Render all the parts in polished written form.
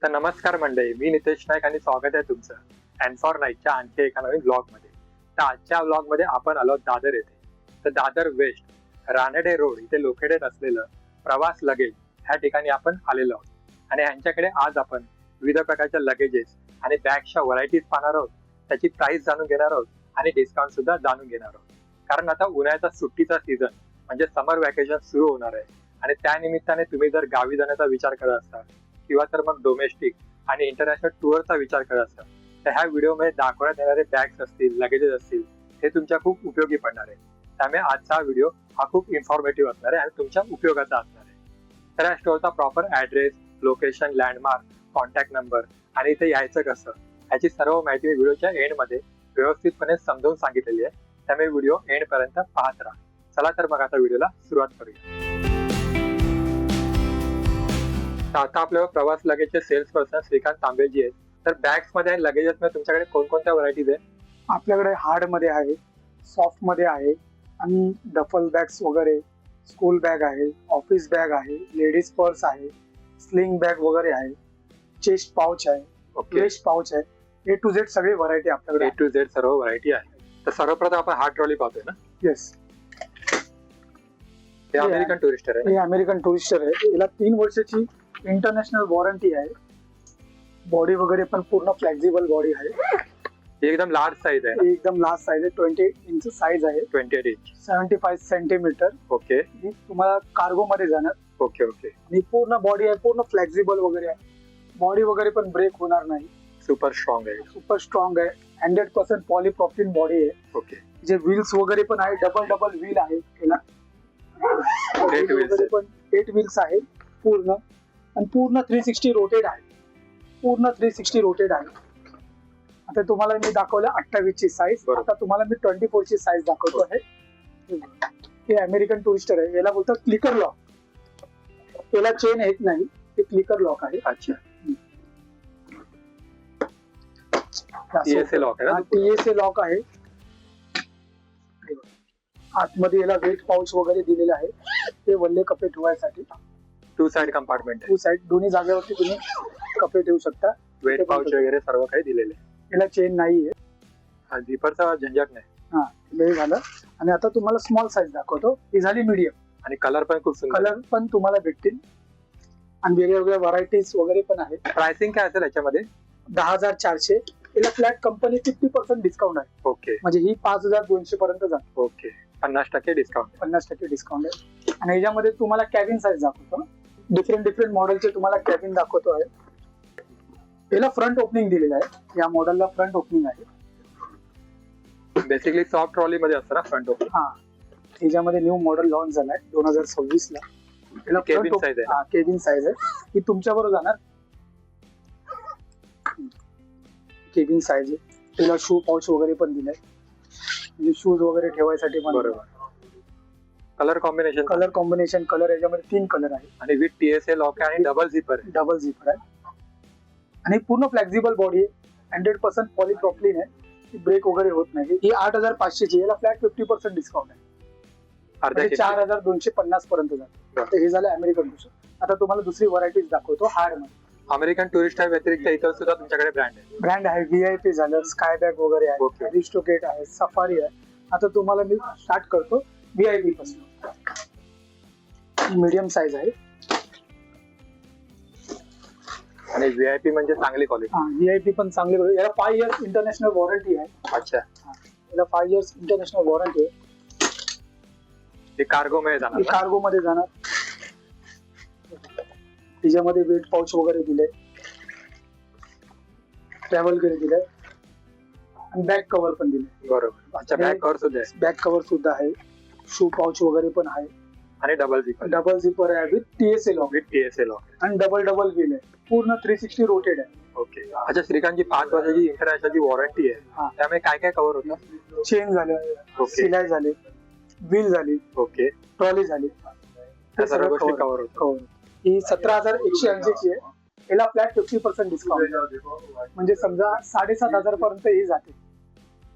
तर नमस्कार मंडळी, मी नितेश नाईक आणि स्वागत आहे तुमचं अँड फॉर नाईटच्या आणखी एका नवीन ब्लॉग मध्ये. तर आजच्या ब्लॉग मध्ये आपण आलो दादर येथे. तर दादर वेस्ट रानडे रोड इथे लोकेटेड असलेलं प्रवास लगेज ह्या ठिकाणी आपण आलेलो आहोत. आणि यांच्याकडे आज आपण विविध प्रकारच्या लगेजेस आणि बॅगच्या व्हरायटीज पाहणार आहोत, त्याची प्राइस जाणून घेणार आहोत आणि डिस्काउंट सुद्धा जाणून घेणार आहोत. कारण आता उन्हाळ्याचा सुट्टीचा सीझन म्हणजे समर वॅकेशन सुरू होणार आहे आणि त्या निमित्ताने तुम्ही जर गावी जाण्याचा विचार करत असाल किंवा तर मग डोमेस्टिक आणि इंटरनॅशनल टूरचा विचार करत असाल तर ह्या व्हिडिओमध्ये दाखवण्यात येणारे बॅग्स असतील, लगेजेस असतील, हे तुमच्या खूप उपयोगी पडणार आहे. त्यामुळे आजचा हा व्हिडिओ हा खूप इन्फॉर्मेटिव्ह असणार आहे आणि तुमच्या उपयोगाचा असणार आहे. तर या स्टोअरचा proper address, location, landmark, contact number आणि इथे यायचं कसं याची सर्व माहिती व्हिडिओच्या एंडमध्ये व्यवस्थितपणे समजावून सांगितलेली आहे. त्यामुळे व्हिडिओ एंड पर्यंत पाहत राहा. चला तर मग आता व्हिडिओला सुरुवात करूया. आता आपल्याला प्रवास लगेजचे सेल्स पर्सन श्रीकांत तांबेजी आहेत. तर बॅग्स मध्ये आणि लगेजेस मध्ये तुमच्याकडे कोणकोणत्या व्हरायटीज आहे? आपल्याकडे हार्ड मध्ये आहे, सॉफ्ट मध्ये आहे आणि डफल बॅग्स वगैरे, स्कूल बॅग आहे, ऑफिस बॅग आहे, लेडीज पर्स आहे, स्लिंग बॅग वगैरे आहे, चेस्ट पाउच आहे, वेस्ट पाउच आहे. ए टू झेड सगळी व्हरायटी आपल्याकडे. ए टू झेड सर्व व्हरायटी आहे. तर सर्वप्रथम आपण हार्ड ट्रॉली पाहतोय ना. येस, हे अमेरिकन टुरिस्टर आहे. हे अमेरिकन टुरिस्टर आहे. याला 3 वर्षाची इंटरनॅशनल वॉरंटी आहे. बॉडी वगैरे पण पूर्ण फ्लेक्झिबल बॉडी आहे. एकदम लार्ज साईज आहे. एकदम लार्ज साईज आहे. 20 इंच साईज आहे. 28 इंच, 75 सेंटीमीटर. ओके. ही तुम्हाला कार्गो मध्ये जाणार. Okay okay. आणि पूर्ण बॉडी आहे, पूर्ण फ्लेक्झिबल वगैरे आहे. बॉडी वगैरे पण ब्रेक होणार नाही. सुपर स्ट्रॉंग आहे. सुपर स्ट्रॉंग आहे. 100% पॉलीप्रॉपिलिन बॉडी आहे. ओके. जे व्हील्स वगैरे पण आहे, डबल व्हील आहे. याला वगैरे पण 8 व्हील्स आहे पूर्ण. आणि पूर्ण 360 रोटेड आहे. पूर्ण 360 रोटेड आहे. आता तुम्हाला मी दाखवलं 28 ची साईज. आता तुम्हाला मी 24 ची साईज दाखवतो आहे. हे अमेरिकन टुरिस्टर आहे. याला बोलतात क्लिकर लॉक. याला चेन येत नाही. हे क्लिकर लॉक आहे. अच्छा. TSA लॉक आहे ना. TSA लॉक आहे. आतमध्ये याला वेट पाऊच वगैरे दिलेलं आहे. ते वल्ले कपडे ठेवायसाठी. 2 साइड कंपार्टमेंट आहे. 2 साइड दोन्ही जागेवरती तुम्ही कपडे ठेवू शकता. वेट पाउच वगैरे सर्व काही दिलेले आहे. याला चेन नाहीये. झिपरचा झंझट नाही. हा, हे झालं. आणि आता तुम्हाला स्मॉल साईज दाखवतो. ही झाली मीडियम. आणि कलर पण खूप सुंदर. कलर पण तुम्हाला भेटतील आणि वेगवेगळ्या व्हरायटीज वगैरे पण आहेत. प्राइसिंग काय असेल याच्यामध्ये? 10,400. याला फ्लॅट कंपनी 50% डिस्काउंट आहे. ओके. म्हणजे ही 5,200 पर्यंत जाते. ओके. 50% डिस्काउंट. 50% डिस्काउंट आहे. आणि याच्यामध्ये तुम्हाला कॅबिन साईज दाखवतो. डिफरंट मॉडेलचे तुम्हाला कॅबिन दाखवतो आहे. याला फ्रंट ओपनिंग दिलेलं आहे. या मॉडेलला फ्रंट ओपनिंग आहे. बेसिकली सॉफ्ट ट्रॉली मध्ये असतं ना फ्रंट ओपनिंग. हा, याच्यामध्ये न्यू मॉडेल लॉन्च झालाय 2026 ला. याला केबिन साईज आहे. केबिन साईज आहे. ही तुमच्या बरोबर जाणार. केबिन साईज आहे. याला शू पाउच वगैरे पण दिलाय. म्हणजे शूज वगैरे ठेवायसाठी पण. बरोबर. कलर कॉम्बिनेशन कलर याच्यामध्ये 3 कलर आहे. आणि विथ TSA लॉक आहे आणि डबल झिपर आहे. आणि पूर्ण फ्लेक्झिबल बॉडी आहे. 100% पॉलीप्रॉपिलिन आहे. ब्रेक वगैरे होत नाही. ही 8,500 ची. याला फ्लॅट 50% डिस्काउंट आहे. अर्ध्या 4,250 पर्यंत जाते. तर हे झालं अमेरिकन टुरिस्टर. आता तुम्हाला दुसरी व्हरायटीज दाखवतो हार्ड मध्ये. अमेरिकन टुरिस्ट व्यतिरिक्त इतर सुद्धा तुमच्याकडे ब्रँड आहे. VIP झालं, स्काय बॅग वगैरे आहे, अरिस्टोकेट आहे, सफारी आहे. आता तुम्हाला मी स्टार्ट करतो VIP पासून. मीडियम साईज आहे. आणि VIP म्हणजे चांगली क्वालिटी. VIP पण चांगली क्वालिटी. याला 5 इयर्स इंटरनॅशनल वॉरंटी आहे. अच्छा. याला 5 इयर्स इंटरनॅशनल वॉरंटी आहे. हे कार्गो मध्ये जाणार. कार्गो मध्ये जाणार. त्याच्यामध्ये वेट पाउच वगैरे दिले, ट्रॅव्हल गेअर दिले आणि बॅक कव्हर पण दिले. बरोबर. अच्छा, बॅक कव्हर सुद्धा आहे. शू पाउच वगैरे पण आहे. आणि डबल झिपर आहे विथ TSA लॉक. आणि डबल व्हील आहे. पूर्ण 360 रोटेड आहे. ओके. अच्छा, श्रीकांतची 5 वर्षाची इंटरनॅशनलची वॉरंटी आहे. त्यामुळे काय काय कव्हर होतं? चेन झालं, सिलाई झाली, व्हील झाली, ओके, ट्रॉली झाली, सर्व गोष्टी कव्हर होतं. ही 17,180 ची आहे. याला फ्लॅट 50% डिस्काउंट. म्हणजे समजा 7,500 पर्यंत ही जाते.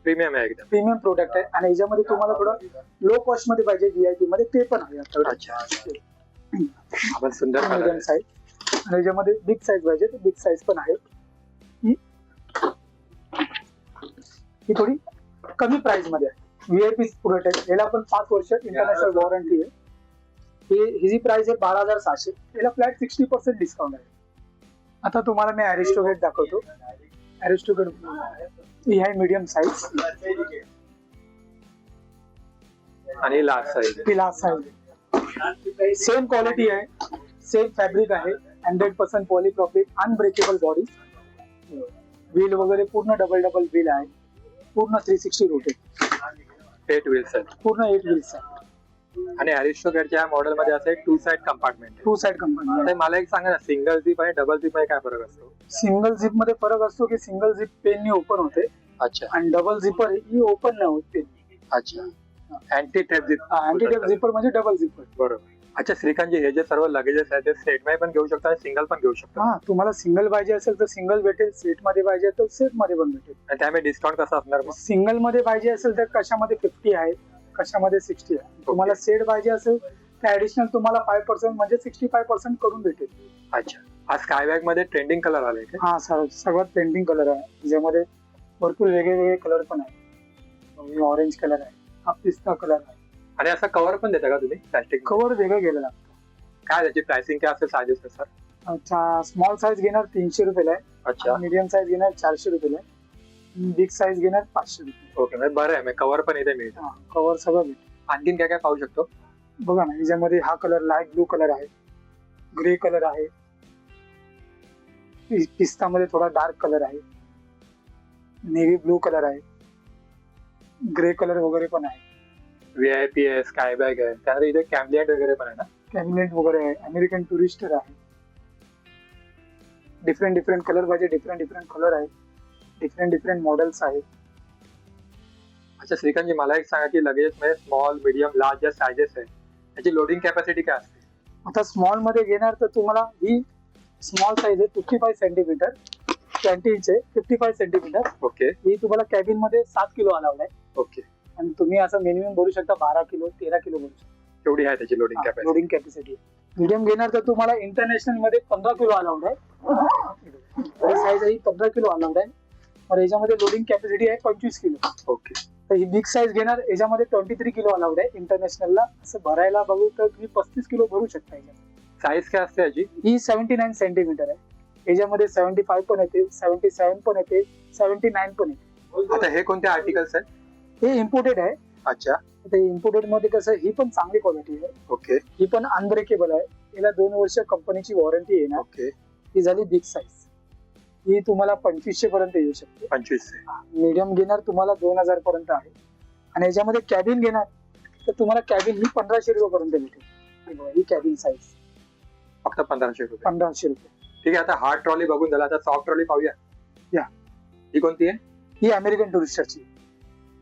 प्रीमियम आहे एकदम. प्रीमियम प्रोडक्ट आहे. आणि याच्यामध्ये तुम्हाला थोडं लो कॉस्ट मध्ये पाहिजे VIP मध्ये ते पण आहे आपल्याकडे. अच्छा. आपण सुंदर मीडियम साईज. आणि याच्यामध्ये बिग साईज पाहिजे तर बिग साईज पण आहे. ही थोडी कमी प्राइस मध्ये आहे. व्हीआयपी प्रोडक्ट आहे. याला पण 5 वर्ष इंटरनॅशनल वॉरंटी आहे. ही जी प्राइस आहे 12,600. याला फ्लॅट 60% डिस्काउंट आहे. आता तुम्हाला मी अरिस्टोगेट दाखवतो. अरिस्टोगेट ही आहे मीडियम साईज आणि लार्ज साईज. ही लार्ज साईज. सेम क्वालिटी आहे, सेम फॅब्रिक आहे, 100% पॉलीप्रॉपिक, अनब्रेकेबल बॉडी. व्हील वगैरे पूर्ण डबल व्हील आहे. पूर्ण 360 रोटेट. 8 व्हील्स आहेत. पूर्ण 8 व्हील्स आहे. आणि अरिस्टोगेटच्या मॉडेल मध्ये असं एक 2 साइड कंपार्टमेंट आहे. 2 साइड कंपार्टमेंट. आता मला एक सांगा ना, सिंगल झिप आणि डबल झिप मध्ये काय फरक असतो? सिंगल झिप मध्ये फरक असतो की सिंगल झिप पेननी ओपन होते. अच्छा. आणि डबल झिपर ही ओपन नाही होत पेन. अच्छा. Anti tape zip. Anti tape zipper म्हणजे डबल झिपर. बरोबर. अच्छा श्रीकांतजी, हे जे सर्व लगेजेस आहेत ते सेट मध्ये पण घेऊ शकता आणि सिंगल पण घेऊ शकता. हा, तुम्हाला सिंगल पाहिजे असेल तर सिंगल भेटेल, सेट मध्ये पाहिजे तर सेट मध्ये पण भेटेल. आणि त्यामुळे डिस्काउंट कसा असणार मग? सिंगल मध्ये पाहिजे असेल तर कशामध्ये 50 आहे, कशामध्ये 60 आहे. तुम्हाला सेट पाहिजे असेल तर ऍडिशनल तुम्हाला 5% म्हणजे 65% करून भेटेल. अच्छा. हा स्काय बॅग मध्ये ट्रेंडिंग कलर आले का? हा, सगळ्यात ट्रेंडिंग कलर आहे. ज्यामध्ये भरपूर वेगळे कलर पण आहे. ऑरेंज कलर आहे, हा पिस्ता कलर आहे. आणि असं कव्हर पण देता का तुम्ही प्लास्टिक? कव्हर वेगळं गेलेलं आहे. काय त्याची प्राइसिंग काय असेल, सायझेस सर? अच्छा, स्मॉल साईज घेणार 300 रुपयाला आहे. अच्छा. मीडियम साईज घेणार 400 रुपयाला आहे. बिग साईज घेणार 500 रुपये. ओके, म्हणजे बरं आहे. कव्हर पण इथे मिळतं. कव्हर सगळं भेटेल. आणखीन काय काय पाहू शकतो? बघा ना, याच्यामध्ये हा कलर लाईट ब्लू कलर आहे, ग्रे कलर आहे, पिस्ता मध्ये थोडा डार्क कलर आहे, नेव्ही ब्लू कलर आहे, ग्रे कलर वगैरे पण आहे. व्हीआयपी आहे, स्काय बॅग आहे, त्यानंतर इथे कॅम्लिएट वगैरे पण आहे ना? कॅबिनेट वगैरे आहे, अमेरिकन टुरिस्टर आहे. डिफरंट कलर पाहिजे, डिफरंट कलर आहे, डिफरंट मॉडेल्स आहेत. अच्छा श्रीकांतजी, मला एक सांगा की लगेज मध्ये स्मॉल, मीडियम, लार्ज ज्या सायझेस आहे त्याची लोडिंग कॅपॅसिटी काय असते? आता स्मॉल मध्ये घेणार तर तुम्हाला ही स्मॉल साईज आहे 55 सेंटीमीटर, 20 इंच आहे, 55 सेंटीमीटर. ओके. ही तुम्हाला कॅबिन मध्ये 7 किलो अलाउड आहे. ओके. आणि तुम्ही असं मिनिमम भरू शकता 12 किलो 13 किलो भरू शकता. तेवढी आहे त्याची loading capacity. Loading capacity. Medium घेणार तर तुम्हाला इंटरनॅशनल मध्ये 15 किलो अलाउड आहे. साईज ही 15 किलो अलाउड आहे. और याच्यामध्ये लोडिंग कॅपॅसिटी आहे 25 किलो. ओके. तर ही बिग साईज घेणार, याच्यामध्ये 23 किलो अलाउड आहे इंटरनॅशनलला. असं भरायला बघू तर तुम्ही 35 किलो भरू शकता. साईज काय असते याची? ही 79 सेंटीमीटर आहे. याच्यामध्ये 75 पण येते, 77 पण येते, 79 पण येते. आता हे कोणते आर्टिकल्स आहेत? हे इम्पोर्टेड आहे. अच्छा. आता इम्पोर्टेड मध्ये कसं, ही पण चांगली क्वालिटी आहे. ओके. ही पण अनब्रेकेबल आहे. याला 2 वर्ष कंपनीची वॉरंटी येणार. ओके. ही झाली बिग साईज. ही तुम्हाला 2500 पर्यंत येऊ शकते. 2500. मीडियम घेणार तुम्हाला 2000 पर्यंत आहे. आणि याच्यामध्ये कॅबिन घेणार तर तुम्हाला कॅबिन ही 1500 रुपये पर्यंत भेटेल. ही कॅबिन साईज फक्त 1500 रुपये. 1500 रुपये. ठीक आहे. आता हार्ड ट्रॉली बघून झाला, आता सॉफ्ट ट्रॉली पाहूया. या. ही कोणती आहे? ही अमेरिकन टुरिस्टरची.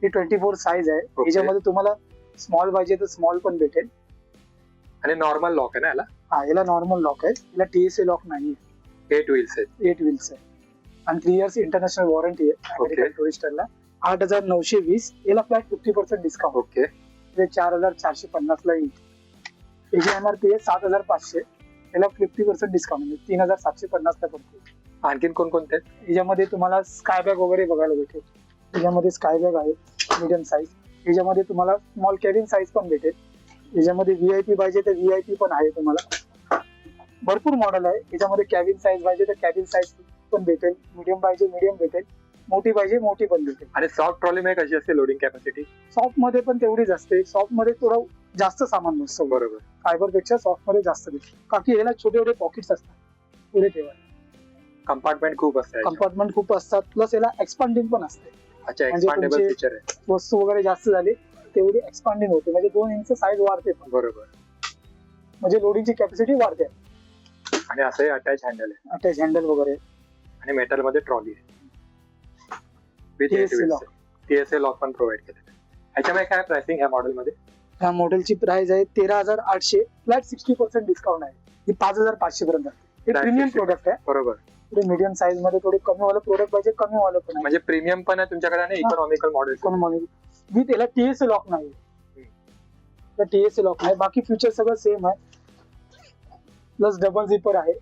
ही 24 साईज आहे. Okay. याच्यामध्ये तुम्हाला स्मॉल पाहिजे तर स्मॉल पण भेटेल. आणि नॉर्मल लॉक आहे ना याला? हा, याला नॉर्मल लॉक आहे. याला TSA लॉक नाही आहे. 8 व्हील्स आहेत. 8 व्हील्स आहे. आणि 3 इयर्स इंटरनॅशनल वॉरंटी आहे अमेरिकन टुरिस्टरला. 8,920. याला फ्लॅट 50% डिस्काउंट. ओके. ते 4,450 ला येईल. याची MRP आहे 7,500. याला 50% डिस्काउंट म्हणजे 3,750 ला पडते. आणखीन कोणकोणते आहेत? याच्यामध्ये तुम्हाला स्काय बॅग वगैरे बघायला भेटेल. याच्यामध्ये स्काय बॅग आहे मीडियम साईज. याच्यामध्ये तुम्हाला स्मॉल कॅबिन साईज पण भेटेल. याच्यामध्ये VIP पाहिजे तर VIP पण आहे तुम्हाला. भरपूर मॉडेल आहे. याच्यामध्ये कॅबिन साईज पाहिजे तर कॅबिन साईज पण भेटेल. मीडियम पाहिजे मीडियम भेटेल. मोठी पाहिजे मोठी पण भेटेल. आणि सॉफ्ट ट्रॉली मध्ये कशी असते लोडिंग कॅपॅसिटी? सॉफ्ट मध्ये पण तेवढीच असते. सॉफ्ट मध्ये थोडं जास्त सामान बसतं. बरोबर. फायबर पेक्षा सॉफ्ट मध्ये जास्त भेटते. कारण याला छोटे पॉकेट्स असतात पुढे ठेवायला. कंपार्टमेंट खूप असते. कंपार्टमेंट खूप असतात. प्लस याला एक्सपांडिंग पण असते. अच्छा, एक्सपांडेबल फीचर आहे. वस्तू वगैरे जास्त झाली तेवढी एक्सपांडिंग होते. म्हणजे 2 इंच साईज वाढते. बरोबर. म्हणजे लोडिंगची कॅपॅसिटी वाढते. आणि असंही अटॅच हँडल आहे. अटॅच हँडल वगैरे. आणि मेटल मध्ये ट्रॉली आहे. TSA लॉक पण प्रोव्हाइड केलेलं आहे. ह्याच्यामध्ये काय प्राइसिंग ह्या मॉडेल मध्ये? ह्या मॉडेलची प्राइस आहे 13,800. फ्लॅट 60% डिस्काउंट आहे. ही 5,500 पर्यंत. हे प्रीमियम प्रोडक्ट आहे. बरोबर. मीडियम साईज मध्ये थोडी कमी वाला प्रोडक्ट पाहिजे, कमी वाला पण आहे. म्हणजे प्रीमियम पण आहे तुमच्याकडे आणि इकॉनॉमिकल मॉडेल. इकॉनॉमिकल विथ याला TSA लॉक नाही. TSA लॉक नाही. बाकी फीचर सगळं सेम आहे. प्लस डबल झिपर आहे.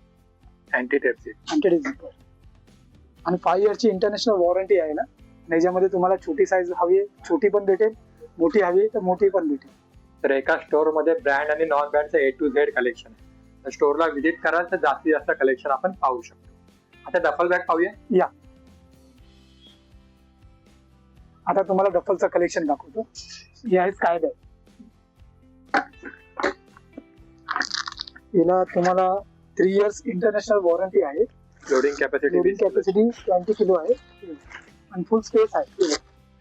अँटी टेप झिपर आणि 5 इयरची इंटरनॅशनल वॉरंटी आहे ना. आणि याच्यामध्ये तुम्हाला छोटी साईज हवी आहे छोटी पण भेटेल, मोठी हवी आहे तर मोठी पण भेटेल. तर एका स्टोअर मध्ये ब्रँड आणि नॉन ब्रँडचं A to Z कलेक्शन आहे. तर स्टोअरला व्हिजिट कराल तर जास्तीत जास्त कलेक्शन आपण पाहू शकतो. आता डफल बॅग पाहूया. या आता तुम्हाला डफलचं कलेक्शन दाखवतो. ही आहे स्काय बॅग. हिला तुम्हाला 3 इयर्स इंटरनॅशनल वॉरंटी आहे. लोडिंग कॅपॅसिटी 20 किलो आहे आणि फुल स्पेस आहे.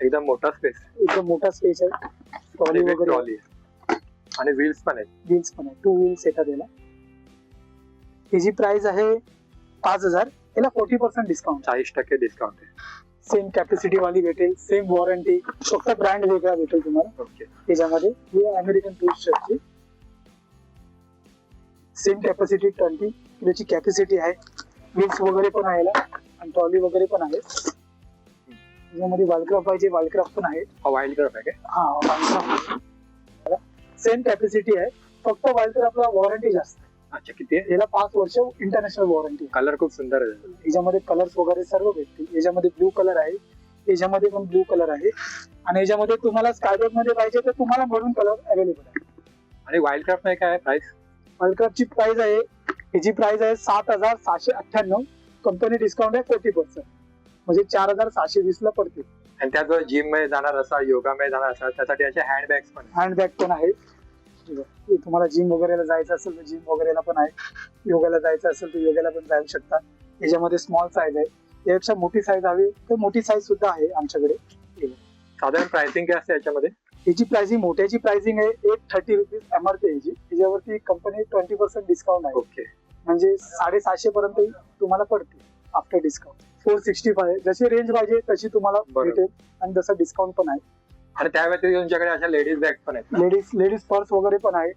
एकदम मोठा स्पेस, एकदम मोठा स्पेस आहे. ट्रॉली वगैरे आणि व्हील्स पण आहेत. 2 व्हील्स येतात याला. त्याची प्राइस आहे 5,000. याला 40% डिस्काउंट, 40% डिस्काउंट आहे. सेम कॅपॅसिटी वाली भेटेल, सेम वॉरंटी, फक्त ब्रँड वेगळा भेटेल तुम्हाला. ओके. त्याच्यामध्ये ही अमेरिकन टूरिस्टची सेम कॅपॅसिटी 20 किलोची कॅपॅसिटी आहे. व्हील्स वगैरे पण आहे याला आणि ट्रॉली वगैरे पण आहे. त्याच्यामध्ये वाईल्डक्राफ्ट पाहिजे, वाईल्डक्राफ्ट पण आहे. वाईल्ड क्राफ्ट आहे काय? हा, वाईल्डक्राफ्ट सेम कॅपॅसिटी आहे, फक्त वाईल्डक्राफ्टला वॉरंटी जास्त आहे. अच्छा, किती आहे? याला 5 वर्ष इंटरनॅशनल वॉरंटी. कलर खूप सुंदर आहे. याच्यामध्ये कलर्स वगैरे सर्व भेटतील. याच्यामध्ये ब्लू कलर आहे, याच्यामध्ये पण ब्लू कलर आहे आणि याच्यामध्ये तुम्हाला स्कायबॅग मध्ये पाहिजे तर तुम्हाला मरून कलर अवेलेबल आहे. आणि वाईल्ड क्राफ्ट मध्ये काय आहे प्राइस? वाईल्डक्राफ्टची प्राइस आहे, याची प्राइस आहे 7,698. कंपनी डिस्काउंट आहे 40%, म्हणजे 4,620 ला पडते. आणि त्याचबरोबर जिम मध्ये जाणार असा, योगा मध्ये जाणार असा, त्यासाठी असे हँडबॅग्स पण हँडबॅग पण आहे. तुम्हाला जिम वगैरेला जायचं असेल तर जिम वगैरेला पण आहे, योगाला जायचं असेल तर योगाला पण जाऊ शकता. याच्यामध्ये स्मॉल साईज आहे, यापेक्षा मोठी साईज हवी तर मोठी साईज सुद्धा आहे आमच्याकडे. साधारण प्राइसिंग काय असते याच्यामध्ये? याची प्राइसिंग, मोठ्याची प्राइसिंग आहे 830 रुपीज MRP याची. त्याच्यावरती कंपनी 20% डिस्काउंट आहे. ओके. म्हणजे 750 पर्यंत तुम्हाला पडते आफ्टर डिस्काउंट. 465 जशी रेंज पाहिजे तशी तुम्हाला भेटेल आणि तसं डिस्काउंट पण आहे. आणि त्या व्यतिरिक्त तुमच्याकडे अशा लेडीज बॅग पण आहेत? लेडीज पर्स वगैरे पण आहे,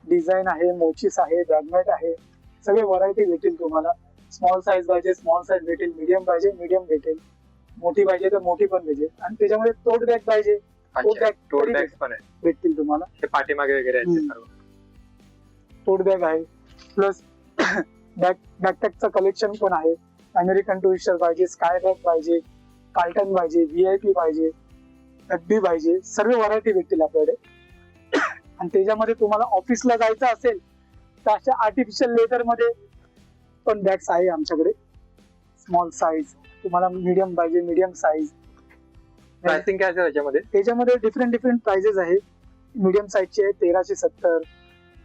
डिझाईन आहे, मोचीस आहे, बॅगमॅट आहे, सगळे व्हरायटी भेटेल तुम्हाला. स्मॉल साईज पाहिजे स्मॉल साईज भेटेल, मीडियम पाहिजे मीडियम भेटेल, मोठी पाहिजे तर मोठी पण भेटेल. आणि त्याच्यामध्ये टोट बॅग पाहिजे टोट बॅग्स पण आहेत, भेटतील तुम्हाला. ते पाठीमागे वगैरे आहेत सर्व. टोट बॅग आहे, प्लस बॅकपॅकचं कलेक्शन पण आहे. अमेरिकन टुरिस्टर पाहिजे, स्काय बॅग पाहिजे, कार्टन पाहिजे, VIP पाहिजे, FB पाहिजे, सर्व व्हरायटी भेटतील आपल्याकडे. आणि त्याच्यामध्ये तुम्हाला ऑफिसला जायचं असेल तर अशा आर्टिफिशियल लेदर मध्ये पण बॅग्स आहे आमच्याकडे. स्मॉल साईज, तुम्हाला मीडियम पाहिजे मीडियम साईज. प्राइसिंग काय आहे त्याच्यामध्ये डिफरंट प्राइजेस आहे. मीडियम साईजची आहे 1370,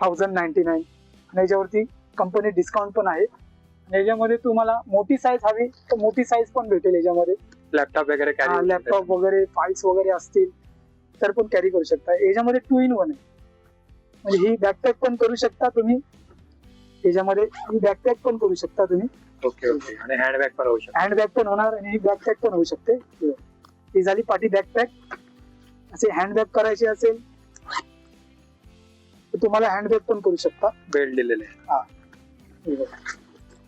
1099 आणि याच्यावरती कंपनी डिस्काउंट पण आहे. आणि याच्यामध्ये तुम्हाला मोठी साईज हवी तर मोठी साईज पण भेटेल. याच्यामध्ये लॅपटॉप वगैरे लॅपटॉप वगैरे फाईल्स वगैरे असतील तर पण कॅरी करू शकता. याच्यामध्ये 2 in 1 आहे, म्हणजे ही बॅकपॅक पण करू शकता तुम्ही. याच्यामध्ये ही बॅकपॅक पण करू शकता तुम्ही. Okay okay. आणि हँडबॅग पण होऊ शकते. हँडबॅग पण होणार आणि ही बॅकपॅक पण होऊ शकते. ही झाली पाठी बॅकपॅक. असे हँडबॅग करायची असेल तर तुम्हाला हँडबॅग पण करू शकता. बेल्ट दिलेले आहे.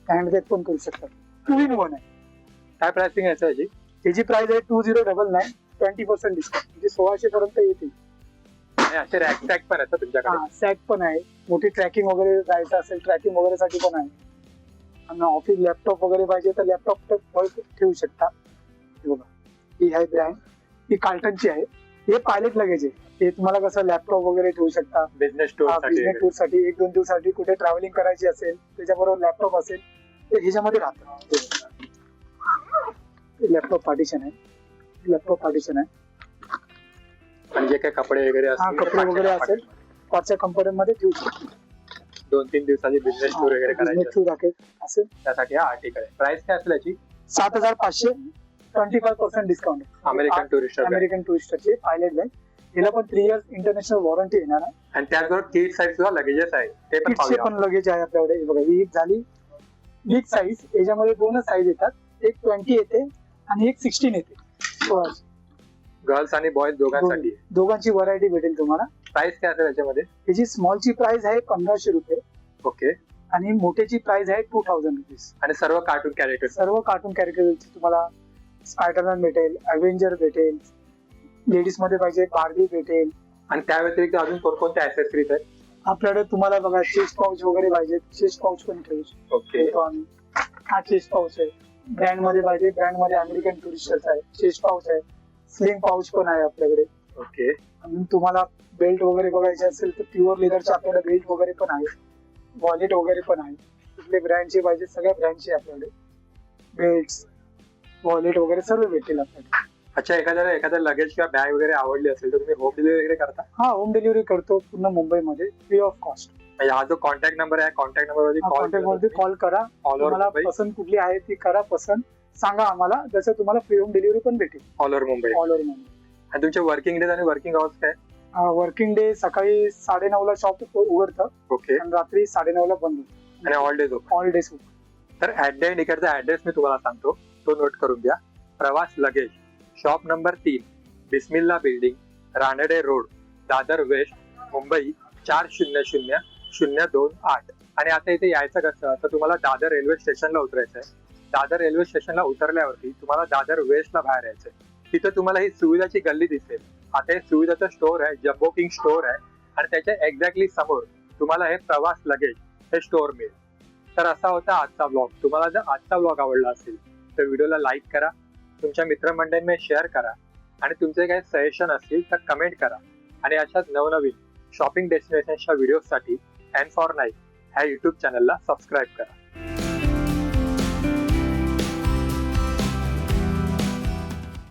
हँडबॅग पण करू शकता. 2 in 1 आहे. काय प्राइसिंग आहे याची? त्याची प्राइस आहे 2099, 20% डिस्काउंट, म्हणजे 1600 पर्यंत येते. असे रॅक सॅक पण आहेत तुमच्याकडे? सॅक पण आहे, मोठी ट्रॅकिंग वगैरे जायचं असेल ट्रॅकिंग वगैरे साठी पण आहे. आणि ऑफिस लॅपटॉप वगैरे पाहिजे तर लॅपटॉप ठेवू शकता. बघा, ही आहे ब्रँड, ही कार्टनची आहे. हे पायलट लगेज आहे. हे तुम्हाला कसं लॅपटॉप वगैरे ठेवू शकता बिझनेस टूर साठी 1-2 दिवसासाठी कुठे ट्रॅव्हलिंग करायची असेल, त्याच्याबरोबर लॅपटॉप असेल तर ह्याच्यामध्ये राहतं. लॅपटॉप पार्टिशन आहे. आणि जे काही कपडे वगैरे असतील, कपडे वगैरे असेल पाचच्या कंपन्यांमध्ये ठेवू शकतो. 2-3 दिवसाची बिझनेस टूर वगैरे करायची असेल त्यासाठी हा आर्टिकल आहे. प्राइस काय असेल याची? 7,500, 25% डिस्काउंट. अमेरिकन टुरिस्टरची पायलट बॅग. हिला पण 3 इयर्स इंटरनॅशनल वॉरंटी येणार आहे. आणि त्याचबरोबर किट साईज सुद्धा लगेजेस आहे, ते पण किटचे पण लगेज आहे आपल्याकडे. बघा, ही झाली बिग साईज. याच्यामध्ये 2 साईज येतात, एक 20 येते आणि एक 16 येते. गर्ल्स आणि बॉयज दोघांची व्हरायटी भेटेल तुम्हाला. प्राइस काय असेल याच्यामध्ये? याची स्मॉलची प्राइस आहे 1500 रुपये. ओके. आणि मोठ्याची प्राइस आहे 2000 रुपीज. आणि सर्व कार्टून कॅरेक्टरची तुम्हाला स्पायडरमॅन भेटेल, अव्हेंजर भेटेल, लेडीज मध्ये पाहिजे बार्बी भेटेल. आणि त्या व्यतिरिक्त अजून कोणकोणत्या ऍक्सेसरीज आहेत आपल्याकडे? तुम्हाला बघा, चेस्ट पाऊच वगैरे पाहिजे, चेस्ट पाऊच पण ठेवू शकतो. हा चेस्ट पाऊच आहे. ब्रँड मध्ये पाहिजे, ब्रँड मध्ये अमेरिकन टुरिस्टर्स आहे. चेस्ट पाऊच आहे, स्लिंग पाऊच पण आहे आपल्याकडे. ओके. आणि तुम्हाला बेल्ट वगैरे बघायचे असेल तर प्युअर लेदरचे आपल्याकडे बेल्ट वगैरे पण आहे. वॉलेट वगैरे पण आहे. कुठले ब्रँडचे पाहिजे सगळ्या ब्रँडचे आपल्याकडे बेल्ट, वॉलेट वगैरे सर्व भेटेल आपल्याकडे. अच्छा, एखाद्या लगेज किंवा बॅग वगैरे आवडली असेल तर तुम्ही होम डिलिव्हरी वगैरे करता? हा, होम डिलिव्हरी करतो पूर्ण मुंबईमध्ये फ्री ऑफ कॉस्ट. हा जो कॉन्टॅक्ट नंबर आहे, कॉन्टॅक्ट नंबरवरती कॉन्टॅक्ट मध्ये कॉल करा. ऑल ओव्हर तुम्हाला मुंबई, पसंत कुठली आहे ती करा पसंत, सांगा आम्हाला, जसं तुम्हाला फ्री होम डिलिव्हरी पण भेटेल all over Mumbai. All over Mumbai. आणि तुमचे वर्किंग डेज आणि वर्किंग आवर्स काय? वर्किंग डे सकाळी 9:30 शॉप उघडतं. ओके. आणि रात्री 9:30 बंद होतं. आणि ऑल डेज ऑल डेज. तर ऍट द एंड इकडचा ऍड्रेस मी तुम्हाला सांगतो, तो नोट करून घ्या. Pravas luggage, shop number 3, Bismillah building, Ranade road, Dadar west, Mumbai 400028. आणि आता इथे यायचं कसं, तर तुम्हाला दादर रेल्वे स्टेशनला उतरायचं आहे. दादर रेल्वे स्टेशनला उतरल्यावरती तुम्हाला दादर वेस्टला बाहेर यायचंय. तिथे तुम्हाला ही सुविधाची गल्ली दिसेल. आता हे सुविधाचं स्टोअर आहे, जम्बो किंग स्टोअर आहे. आणि त्याच्या एक्झॅक्टली समोर तुम्हाला हे प्रवास लगेज हे स्टोअर मिळेल. तर असा होता आजचा ब्लॉग. तुम्हाला जर आजचा ब्लॉग आवडला असेल तर व्हिडिओला लाईक करा, तुमच्या मित्रमंडळींना शेअर करा, आणि तुमचे काही सजेशन असतील तर कमेंट करा. आणि अशाच नवनवीन शॉपिंग डेस्टिनेशनच्या व्हिडिओसाठी अँड फॉर नाईट ह्या युट्यूब चॅनलला सबस्क्राईब करा.